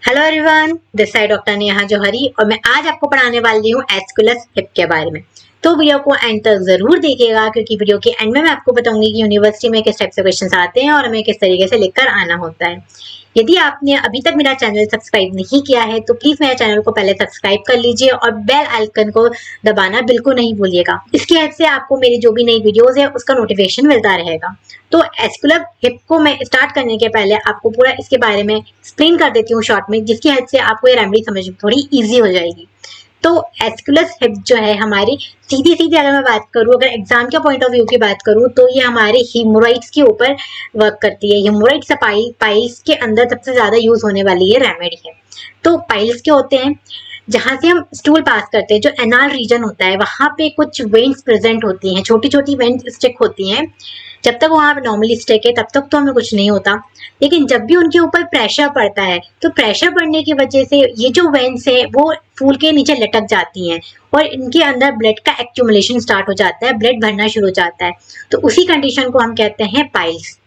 Hello everyone, this side doctor Neha Johri और मैं आज आपको पढ़ाने वाली हूँ एस्कुलस हिप के बारे में। तो वीडियो को एंड तक जरूर देखिएगा क्योंकि वीडियो के एंड में मैं आपको बताऊंगी कि यूनिवर्सिटी में किस टाइप से क्वेश्चंस आते हैं और हमें किस तरीके से लिखकर आना होता है। यदि आपने अभी तक मेरा चैनल सब्सक्राइब नहीं किया है तो प्लीज मेरे चैनल को पहले सब्सक्राइब कर लीजिए और बेल आइकन को दबाना बिल्कुल नहीं भूलिएगा। इसकी हेल्प से आपको मेरी जो भी नई वीडियोस है उसका नोटिफिकेशन मिलता रहेगा। तो एस्कुलर हिप को मैं स्टार्ट करने के पहले आपको पूरा इसके बारे में एक्सप्लेन कर देती हूँ शॉर्ट में, जिसकी हेल्प से आपको ये रेमेडी समझ में थोड़ी इजी हो जाएगी। तो एस्कुलस हिप जो है हमारी सीधी सीधी अगर मैं बात करूँ, अगर एग्जाम के पॉइंट ऑफ व्यू की बात करूँ तो ये हमारे हिमोराइड्स के ऊपर वर्क करती है। हिमोराइड्स पाइल्स के अंदर सबसे ज्यादा यूज होने वाली ये रेमेडी है। तो पाइल्स के होते हैं जहां से हम स्टूल पास करते हैं, जो एनाल रीजन होता है वहां पे कुछ वेन्स प्रेजेंट होती हैं, छोटी छोटी वेन्स स्टिक होती हैं। जब तक वहां नॉर्मली स्टिक है तब तक तो हमें कुछ नहीं होता, लेकिन जब भी उनके ऊपर प्रेशर पड़ता है तो प्रेशर पड़ने की वजह से ये जो वेन्स है वो फूल के नीचे लटक जाती हैं और इनके अंदर ब्लड का एक्यूमुलेशन स्टार्ट हो जाता है, ब्लड भरना शुरू हो जाता है। तो उसी कंडीशन को हम कहते हैं पाइल्स।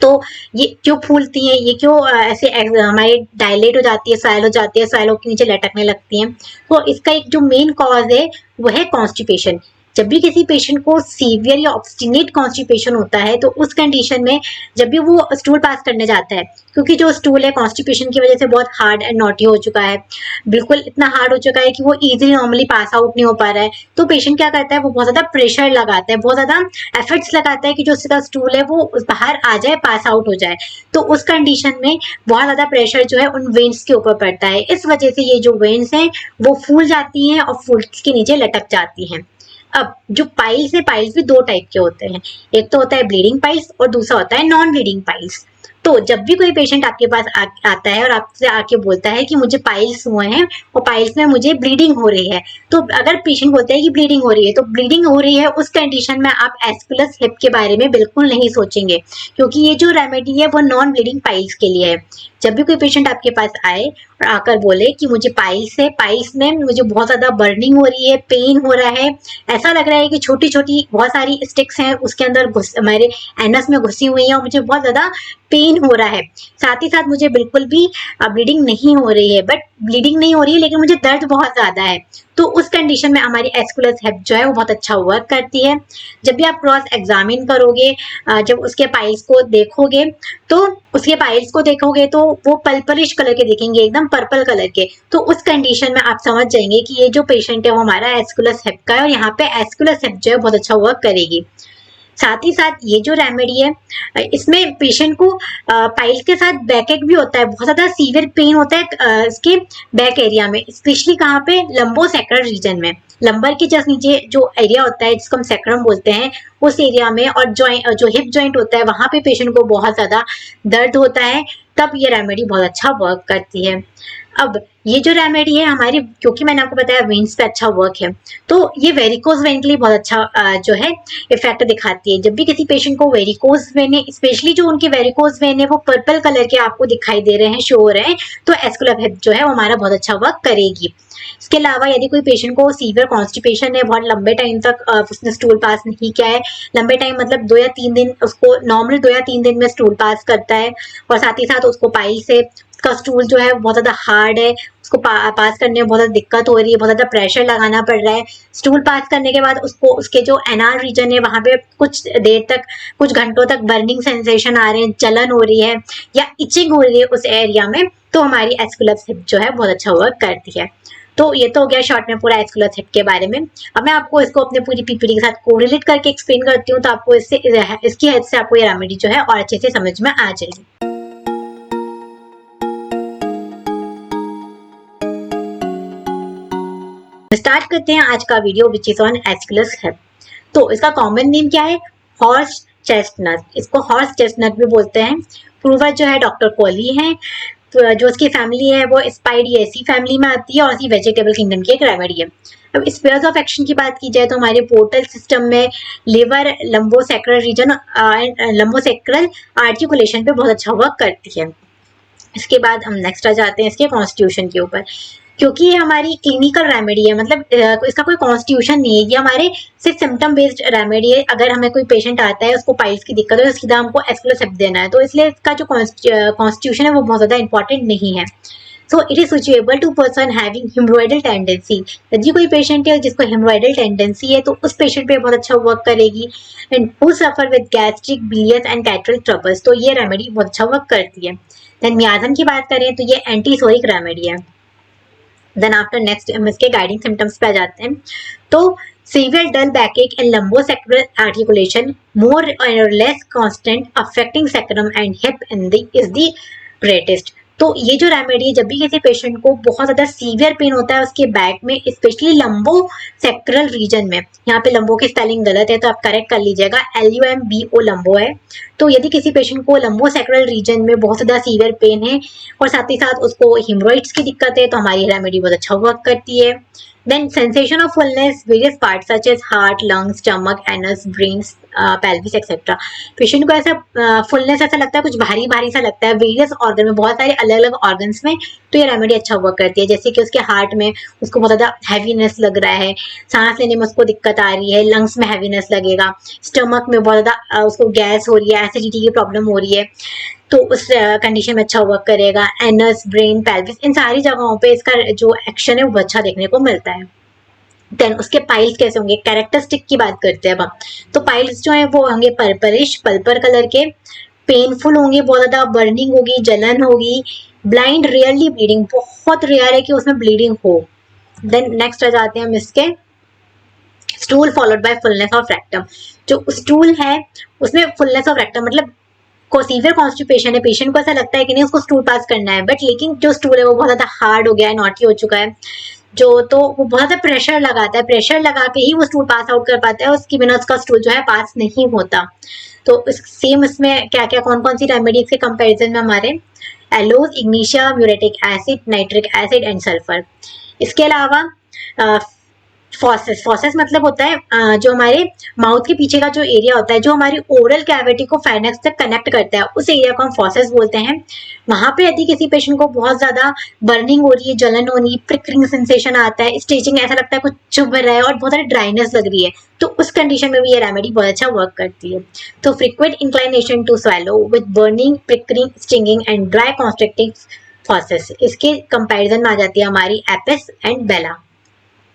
तो ये क्यों फूलती हैं, ये क्यों ऐसे हमारे डायलेट हो जाती है, स्वाइल हो जाती है, स्वाइलों के नीचे लटकने लगती हैं। तो इसका एक जो मेन कॉज है वो है कॉन्स्टिपेशन। जब भी किसी पेशेंट को सीवियर या ऑब्स्टिनेट कॉन्स्टिपेशन होता है तो उस कंडीशन में जब भी वो स्टूल पास करने जाता है, क्योंकि जो स्टूल है कॉन्स्टिपेशन की वजह से बहुत हार्ड एंड नॉटी हो चुका है, बिल्कुल इतना हार्ड हो चुका है कि वो इजीली नॉर्मली पास आउट नहीं हो पा रहा है, तो पेशेंट क्या करता है, वो बहुत ज्यादा प्रेशर लगाता है, बहुत ज्यादा एफर्ट्स लगाता है कि जो उसका स्टूल है वो बाहर आ जाए, पास आउट हो जाए। तो उस कंडीशन में बहुत ज्यादा प्रेशर जो है उन वेन्स के ऊपर पड़ता है, इस वजह से ये जो वेन्स हैं वो फूल जाती हैं और फूल के नीचे लटक जाती हैं। अब जो पाइल्स है, पाइल्स भी दो टाइप के होते हैं, एक तो होता है ब्लीडिंग पाइल्स और दूसरा होता है नॉन ब्लीडिंग पाइल्स। तो जब भी कोई पेशेंट आपके पास आता है और आपसे आके बोलता है कि मुझे पाइल्स हुए हैं और पाइल्स में मुझे ब्लीडिंग हो रही है, तो अगर पेशेंट बोलता है कि ब्लीडिंग हो रही है, तो ब्लीडिंग हो रही है उस कंडीशन में आप एस्कुलस हिप के बारे में बिल्कुल नहीं सोचेंगे, क्योंकि ये जो रेमेडी है वो नॉन ब्लीडिंग पाइल्स के लिए है। जब भी कोई पेशेंट आपके पास आए और आकर बोले कि मुझे पाइल्स है, पाइल्स में मुझे बहुत ज्यादा बर्निंग हो रही है, पेन हो रहा है, ऐसा लग रहा है कि छोटी छोटी बहुत सारी स्टिक्स हैं उसके अंदर हमारे एनस में घुसी हुई हैं और मुझे बहुत ज्यादा पेन हो रहा है, साथ ही साथ मुझे बिल्कुल भी ब्लीडिंग नहीं हो रही है, बट ब्लीडिंग नहीं हो रही है लेकिन मुझे दर्द बहुत ज्यादा है, तो उस कंडीशन में हमारी एस्कुलस हिप जो है वो बहुत अच्छा वर्क करती है। जब भी आप क्रॉस एग्जामिन करोगे, जब उसके पाइल्स को देखोगे तो तो वो पर्पलिश कलर के दिखेंगे, एकदम पर्पल कलर के। तो उस कंडीशन में आप समझ जाएंगे कि ये जो पेशेंट है वो हमारा एस्कुलस हिप का है और यहाँ पे एस्कुलस हिप जो है बहुत अच्छा वर्क करेगी। साथ ही साथ ये जो रेमेडी है इसमें पेशेंट को पाइल्स के साथ बैक एक भी होता है, बहुत ज्यादा सीवियर पेन होता है इसके बैक एरिया में, स्पेशली कहाँ पे, लंबोसेक्रल रीजन में, लंबर के जस्ट नीचे जो एरिया होता है जिसको हम सेक्रम बोलते हैं, उस एरिया में, और जो हिप जॉइंट होता है वहां पे पेशेंट को बहुत ज्यादा दर्द होता है, तब ये रेमेडी बहुत अच्छा वर्क करती है। अब ये जो रेमेडी है हमारी, क्योंकि मैंने आपको बताया वेन्स पे अच्छा वर्क है, तो ये वेरिकोज वेन के लिए बहुत अच्छा जो है इफेक्ट दिखाती है। जब भी किसी पेशेंट को वेरिकोज वेन है, स्पेशली जो उनके वेरिकोज वेन है वो पर्पल कलर के आपको दिखाई दे रहे हैं, शो हो रहे हैं, तो एस्कुलर हिप जो है वो हमारा बहुत अच्छा वर्क करेगी। इसके अलावा यदि कोई पेशेंट को सीवियर कॉन्स्टिपेशन है, बहुत लंबे टाइम तक उसने स्टूल पास नहीं किया है, लंबे टाइम मतलब 2 या 3 दिन, उसको नॉर्मली 2 या 3 दिन में स्टूल पास करता है, और साथ ही साथ उसको पाइल से उसका स्टूल जो है बहुत ज्यादा हार्ड है, उसको पास करने में बहुत ज्यादा दिक्कत हो रही है, बहुत ज्यादा प्रेशर लगाना पड़ रहा है, स्टूल पास करने के बाद उसको उसके जो एनाल रीजन है वहां पे कुछ देर तक, कुछ घंटों तक बर्निंग सेंसेशन आ रहे हैं, जलन हो रही है या इचिंग हो रही है उस एरिया में, तो हमारी एस्कुलस हिप जो है बहुत अच्छा वर्क करती है। तो ये तो हो गया शॉर्ट में पूरा एस्कुलस हिप के बारे में। अब मैं आपको इसको अपने पूरी पीपीटी के साथ कोरिलेट करके एक्सप्लेन करती हूँ, तो आपको इसकी हेल्प से आपको ये रेमेडी जो है और अच्छे से समझ में आ जाएगी। स्टार्ट करते हैं आज का video which is on Aesculus hip. तो इसका कॉमन नेम क्या है, हॉर्स चेस्टनट, इसको हॉर्स चेस्टनट भी बोलते हैं। पूर्वज जो है डॉक्टर कोली है, तो जो उसकी फैमिली है वो स्पाइडिएसी फैमिली में आती है और इसी वेजिटेबल किंगडम की एक रेमेडी है। अब स्पेयर्स ऑफ एक्शन की बात की जाए तो हमारे पोर्टल सिस्टम में liver, lumbosacral region, lumbosacral articulation पे बहुत अच्छा वर्क करती है। इसके बाद हम नेक्स्ट आ जाते हैं इसके कॉन्स्टिट्यूशन के ऊपर। क्योंकि ये हमारी क्लिनिकल रेमेडी है, मतलब इसका कोई कॉन्स्टिट्यूशन नहीं है, ये हमारे सिर्फ सिम्टम बेस्ड रेमेडी है। अगर हमें कोई पेशेंट आता है उसको पाइल्स की दिक्कत है तो सीधा हमको एस्कुलोसिप देना है, तो इसलिए इसका जो कॉन्स्टिट्यूशन है वो बहुत ज्यादा इंपॉर्टेंट नहीं है। So it is suitable to person having haemorrhoidal tendency. यदि कोई पेशेंट है जिसको हिमोरॉइडल टेंडेंसी है तो उस पेशेंट पे बहुत अच्छा वर्क करेगी। And who suffer with gastric, bilious and catarrhal troubles, तो ये रेमेडी बहुत अच्छा वर्क करती है। देन मियाज़म की बात करें तो ये एंटीसोइक रेमेडी है। देन आफ्टर नेक्स्ट हम इसके गाइडिंग सिम्टम्स पे आ जाते हैं। तो severe dull backache and lumbosacral articulation more or less constant affecting sacrum and hip in the is the greatest. तो ये जो रेमेडी है, जब भी किसी पेशेंट को बहुत ज्यादा सीवियर पेन होता है उसके बैक में, स्पेशली लंबो सेक्रल रीजन में, यहाँ पे लंबो की स्पेलिंग गलत है तो आप करेक्ट कर लीजिएगा, LUMBO लंबो है। तो यदि किसी पेशेंट को लंबो सेक्रल रीजन में बहुत ज्यादा सीवियर पेन है और साथ ही साथ उसको हिमोरॉइड्स की दिक्कत है तो हमारी रेमेडी बहुत अच्छा वर्क करती है। Then sensation of fullness, various parts such as heart, lungs, stomach, anus, brains, pelvis, etc. Patient को ऐसा फुलनेस ऐसा लगता है, कुछ भारी भारी सा लगता है वेरियस ऑर्गन में, बहुत सारे अलग अलग ऑर्गन्स में, तो ये रेमेडी अच्छा वर्क करती है। जैसे कि उसके हार्ट में उसको बहुत ज्यादा हैवीनेस लग रहा है, सांस लेने में उसको दिक्कत आ रही है, लंग्स में हैवीनेस लगेगा, स्टमक में बहुत ज्यादा उसको गैस हो रही है, एसिडिटी की प्रॉब्लम हो रही है, तो उस कंडीशन में अच्छा वर्क करेगा। एनस, ब्रेन, पेल्विस, इन सारी जगहों पे इसका जो एक्शन है वो अच्छा देखने को मिलता है। देन उसके पाइल्स कैसे होंगे, कैरेक्टरिस्टिक की बात करते हैं अब हम। तो पाइल्स जो है वो होंगे पर्पलिश, पर्पल कलर के, पेनफुल होंगे, बहुत ज्यादा बर्निंग होगी, जलन होगी, ब्लाइंड, रेयरली ब्लीडिंग, बहुत रेयर है कि उसमें ब्लीडिंग हो। देन नेक्स्ट आ जाते हैं हम इसके stool followed by fullness of rectum. जो स्टूल है उसमें फुलनेस ऑफ रेक्टम मतलब को सीवियर कॉन्स्टिपेशन है, पेशेंट को ऐसा लगता है कि नहीं उसको स्टूल पास करना है, बट लेकिन जो स्टूल है वो बहुत ज्यादा हार्ड हो गया है, नॉटी हो चुका है, जो तो वो बहुत ज्यादा प्रेशर लगाता है, प्रेशर लगा के ही वो स्टूल पास आउट कर पाता है, उसकी बिना उसका स्टूल जो है पास नहीं होता। तो सेम इसमें क्या क्या कौन कौन सी रेमेडीज के कंपेरिजन में हमारे aloes, ignatia, muriatic acid, nitric acid and sulphur. इसके अलावा फॉसेस, फॉसेस मतलब होता है जो हमारे माउथ के पीछे का जो एरिया होता है, जो हमारी ओरल कैविटी को फाइनेक्स तक कनेक्ट करता है, उस एरिया को हम फॉसेस बोलते हैं। वहां पे यदि किसी पेशेंट को बहुत ज्यादा बर्निंग हो रही है, जलन हो रही है, प्रिकरिंग सेंसेशन आता है, स्टेचिंग ऐसा लगता है कुछ चुभ रहा है और बहुत सारी ड्राइनेस लग रही है, तो उस कंडीशन में भी ये रेमेडी बहुत अच्छा वर्क करती है। तो frequent inclination to swallow with burning, pricking, stinging and dry constricting fauces, इसके कंपेरिजन में आ जाती है हमारी apis and bella.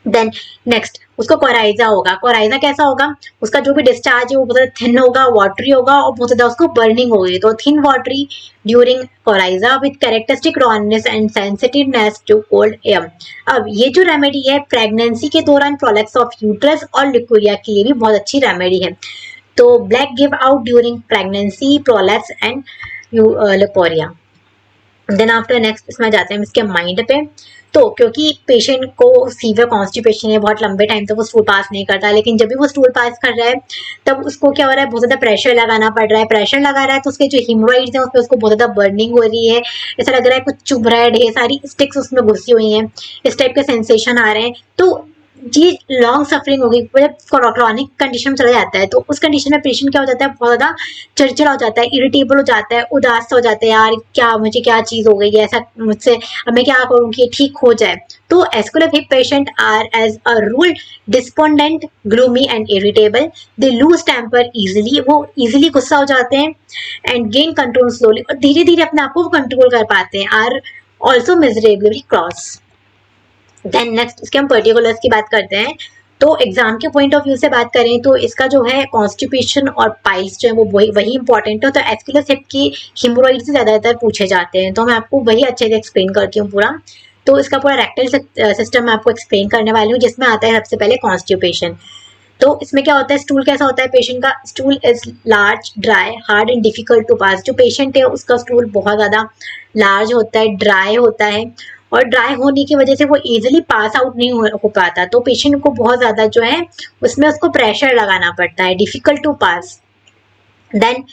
Then next उसको कोराइजा होगा। कोराइजा कैसा होगा, उसका जो भी डिस्चार्ज है वो बहुत थिन होगा, वाटरी होगा और बहुत ज्यादा उसको बर्निंग होगी, तो thin watery during coryza with characteristic rawness and sensitiveness to cold air. अब ये जो रेमेडी है प्रेगनेंसी के दौरान प्रोलेक्स ऑफ यूट्रस और लिक्यूरिया के लिए भी बहुत अच्छी रेमेडी है। तो black give out during pregnancy, prolapse and leucorrhoea. Then after next इसमें जाते हैं इसके माइंड पे। तो क्योंकि पेशेंट को सीवियर कॉन्स्टिपेशन है, बहुत लंबे टाइम तक वो स्टूल पास नहीं करता, लेकिन जब भी वो स्टूल पास कर रहा है तब उसको क्या हो रहा है, बहुत ज्यादा प्रेशर लगाना पड़ रहा है, प्रेशर लगा रहा है तो उसके जो हिमोरॉइड्स हैं उसमें उसको बहुत ज्यादा बर्निंग हो रही है, ऐसा लग रहा है कुछ चुभ रहा है, ढेर सारी स्टिक्स उसमें घुसी हुई हैं, इस टाइप के सेंसेशन आ रहे हैं। तो ये लॉन्ग सफरिंग होगी, मतलब क्रॉनिक कंडीशन में चला जाता है, तो उस कंडीशन में पेशेंट क्या हो जाता है, बहुत ज्यादा चिड़चिड़ा हो जाता है, इरिटेबल हो जाता है, उदास हो जाता है, यार क्या मुझे क्या चीज हो गई है, ऐसा मुझसे अब मैं क्या करूं कि ठीक हो जाए। तो aesculus hip patient are as a rule despondent, gloomy and irritable, they lose temper easily, वो इजिली गुस्सा हो जाते हैं, एंड गेन कंट्रोल स्लोली, और धीरे धीरे अपने आप को कंट्रोल कर पाते हैं, are also miserably cross. Then next इसके हम पर्टिकुलर्स की बात करते हैं। तो एग्जाम के पॉइंट ऑफ व्यू से बात करें तो इसका जो है कॉन्स्टिपेशन और पाइल्स जो है वो वही इंपॉर्टेंट है। तो एस्कुलर हिप की हिमोरॉइड से ज्यादातर पूछे जाते हैं, तो मैं आपको वही अच्छे से एक्सप्लेन करती हूँ पूरा। तो इसका पूरा रेक्टल सिस्टम मैं आपको एक्सप्लेन करने वाली हूँ, जिसमें आता है सबसे पहले कॉन्स्टिपेशन। तो इसमें क्या होता है, स्टूल कैसा होता है पेशेंट का, stool is large, dry, hard and difficult to pass. जो पेशेंट है उसका स्टूल बहुत ज्यादा लार्ज होता है, ड्राई होता है, और ड्राई होने की वजह से वो इजीली पास आउट नहीं हो पाता, तो पेशेंट को बहुत ज्यादा जो है उसमें उसको प्रेशर लगाना पड़ता है, difficult to pass. Then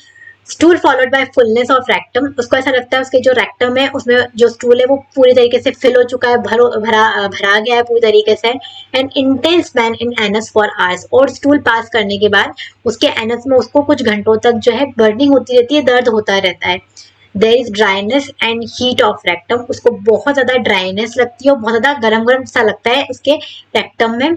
stool followed by fullness of rectum, उसको ऐसा लगता है उसके जो रेक्टम है उसमें जो स्टूल है वो पूरी तरीके से फिल हो चुका है, भरा गया है पूरी तरीके से। And intense pain in anus for hours, और स्टूल पास करने के बाद उसके एनस में उसको कुछ घंटों तक जो है बर्निंग होती रहती है, दर्द होता रहता है। There is dryness and heat of rectum, उसको बहुत ज्यादा ड्राइनेस लगती है और बहुत ज्यादा गरम गरम सा लगता है उसके रेक्टम में।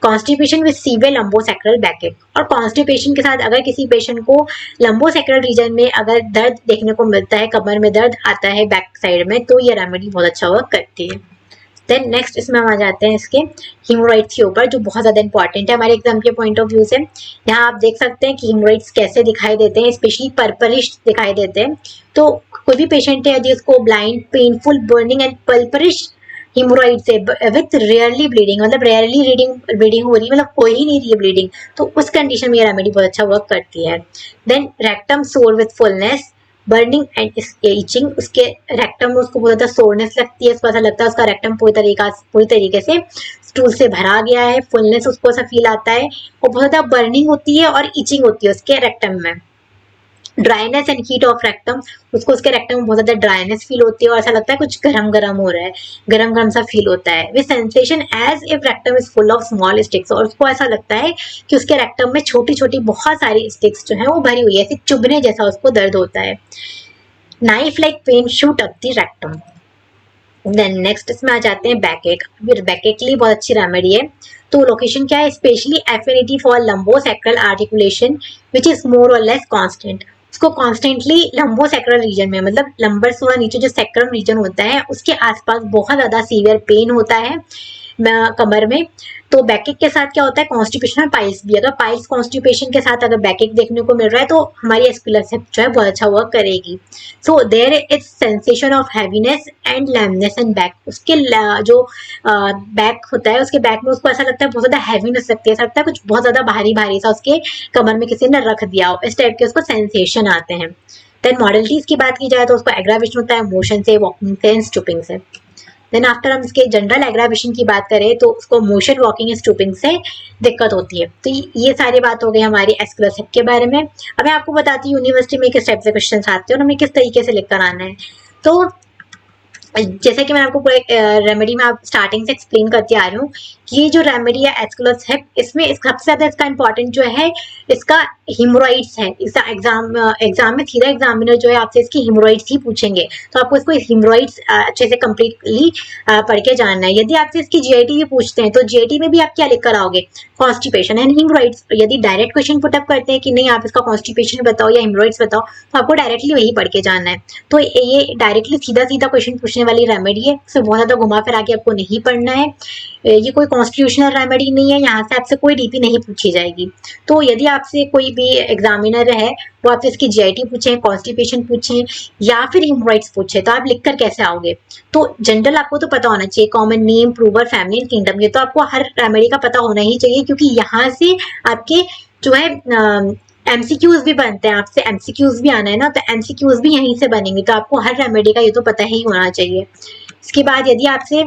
कॉन्स्टिपेशन विद सीवियर लंबोसेक्रल बैकएक, और कॉन्स्टिपेशन के साथ अगर किसी पेशेंट को लंबोसेक्रल रीजन में अगर दर्द देखने को मिलता है, कमर में दर्द आता है बैक साइड में, तो ये रेमेडी बहुत अच्छा वर्क करती है। देन नेक्स्ट इसमें हम आ जाते हैं इसके हीमोरॉइड्स के ऊपर, जो बहुत ज़्यादा इंपॉर्टेंट है हमारे एग्जाम के पॉइंट ऑफ व्यू से। यहाँ आप देख सकते हैं कि हीमोरॉइड्स कैसे दिखाई देते हैं, स्पेशली पर्पलिश दिखाई देते हैं। तो कोई भी पेशेंट है यदि उसको blind, painful, burning and purplish haemorrhoid से विथ रेयरली ब्लीडिंग, मतलब रेयरली ब्लीडिंग हो रही है, मतलब हो ही नहीं रही है ब्लीडिंग, तो उस कंडीशन में ये रेमेडी बहुत अच्छा वर्क करती है। देन रेक्टम सोर with fullness, burning and itching, उसके रेक्टम में उसको बहुत ज्यादा सोरनेस लगती है, उसको ऐसा लगता है उसका रेक्टम पूरी तरीके से स्टूल से भरा गया है, फुलनेस उसको ऐसा फील आता है, और बहुत ज्यादा बर्निंग होती है और इचिंग होती है उसके रेक्टम में। Dryness and heat of rectum, उसको उसके रेक्टम में बहुत ज्यादा ड्राइनेस फील होती है और ऐसा लगता है कुछ गरम गरम हो रहा है, गरम गरम सा फील होता है। With sensation as if rectum is full of small sticks, और उसको ऐसा लगता है कि उसके रेक्टम में छोटी छोटी बहुत सारी स्टिक्स जो है वो भरी हुई है, ऐसे चुभने जैसा उसको दर्द होता है। Knife like pain shoot up the rectum. Then next इसमें आ जाते हैं बैकएक। बैकएक के लिए बहुत अच्छी रेमेडी है। तो लोकेशन क्या है, specially affinity for lumbosacral articulation which is more or less constant, उसको कॉन्स्टेंटली लंबोसेक्रल रीजन में, मतलब लंबर से थोड़ा नीचे जो सेक्रम रीजन होता है उसके आसपास बहुत ज्यादा सीवियर पेन होता है कमर में। तो बैकएक के साथ क्या होता है, कॉन्स्टिपेशन में पाइल्स भी, अगर पाइल्स कॉन्स्टिपेशन के साथ अगर बैकएक देखने को मिल रहा है तो हमारी एस्कुलस हिप जो है बहुत अच्छा वर्क करेगी। So there is sensation of heaviness and lameness and back, उसके जो बैक होता है उसके बैक में उसको ऐसा लगता है बहुत ज्यादा हैवीनेस लगती है, ऐसा लगता है कुछ बहुत ज्यादा भारी भारी सा उसके कमर में किसी ने रख दिया हो, इस टाइप के उसको सेंसेशन आते हैं। देन मॉडलिटीज की बात की जाए तो उसको एग्रावेशन होता है मोशन से, वॉकिंग से, स्टूपिंग से। देन आफ्टर हम इसके जनरल एग्रावेशन की बात करें तो उसको मोशन, वॉकिंग, स्टूपिंग से दिक्कत होती है। तो ये सारी बात हो गई हमारी एस्कुलस हिप के बारे में। अब मैं आपको बताती हूँ यूनिवर्सिटी में किस टाइप से क्वेश्चन आते हैं और हमें किस तरीके से लिखकर आना है। तो जैसे कि मैं आपको पूरे रेमेडी में आप स्टार्टिंग से एक्सप्लेन करती आ रही हूँ कि ये जो रेमेडी है एस्कुलस हिप, इसमें सबसे ज्यादा इसका इंपॉर्टेंट जो है इसका हिमोरॉइड्स है। इसका एग्जाम में सीधा एग्जामिनर जो है आपसे इसकी हिमोरॉइड्स ही पूछेंगे, तो आपको इसको हिमोरॉइड्स अच्छे से कंप्लीटली पढ़ के जानना है। यदि आपसे इसकी जीआईटी भी पूछते हैं तो जीआईटी में भी आप क्या लिख कर आओगे, कॉन्स्टिपेशन एंड हिमोरॉइड्स। यदि डायरेक्ट क्वेश्चन पुटअप करते हैं कि नहीं आप इसका कॉन्स्टिपेशन बताओ या हिमोरॉइड्स बताओ, तो आपको डायरेक्टली वही पढ़ के जानना है। तो ये डायरेक्टली सीधा सीधा क्वेश्चन पूछने वाली रेमेडी है, इसे बहुत ज्यादा घुमा फिरा के आपको नहीं पढ़ना है। ये कोई कॉन्स्टिट्यूशनल रेमेडी नहीं है, यहाँ से आपसे कोई डीपी नहीं पूछी जाएगी। तो यदि आपसे कोई भी एग्जामिनर है वो आपसे इसकी जीआईटी पूछे, कॉन्स्टिपेशन पूछे या फिर हिमोरॉइड्स पूछे, तो आप लिखकर कैसे आओगे। तो जनरल आपको तो पता होना चाहिए, common name, prover, family and kingdom, ये तो आपको हर रेमेडी का पता होना ही चाहिए, क्योंकि यहाँ से आपके जो है एमसीक्यूज भी बनते हैं, आपसे एमसीक्यूज भी आना है ना, तो एमसीक्यूज भी यहीं से बनेंगे, तो आपको हर रेमेडी का ये तो पता ही होना चाहिए। इसके बाद यदि आपसे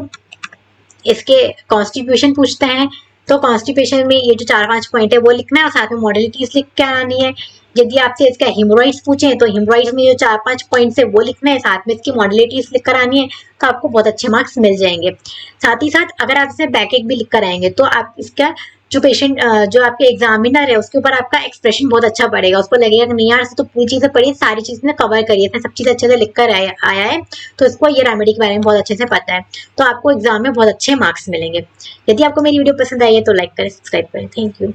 इसके कॉन्स्टिट्यूशन पूछते हैं तो कॉन्स्टिपेशन में ये जो 4-5 पॉइंट है वो लिखना है और साथ में मॉडलिटीज लिख के आनी है। यदि आपसे इसका हिमोरॉइड्स पूछे तो हिमोरॉइड्स में जो 4-5 पॉइंट्स है वो लिखना है, साथ में इसकी मॉडलिटीज लिख कर आनी है, तो आपको बहुत अच्छे मार्क्स मिल जाएंगे। साथ ही साथ अगर आप इसे बैकएक भी लिख कर आएंगे तो आप इसका जो पेशेंट जो आपके एग्जामिनर है उसके ऊपर आपका एक्सप्रेशन बहुत अच्छा पड़ेगा, उसको लगेगा कि नहीं यार तो पूरी चीजें पढ़ी, सारी चीजें कवर करी, इसने सब चीजें अच्छे से लिख कर आया है, तो इसको ये रेमेडी के बारे में बहुत अच्छे से पता है, तो आपको एग्जाम में बहुत अच्छे मार्क्स मिलेंगे। यदि आपको मेरी वीडियो पसंद आई है तो लाइक करें, सब्सक्राइब करें। Thank you.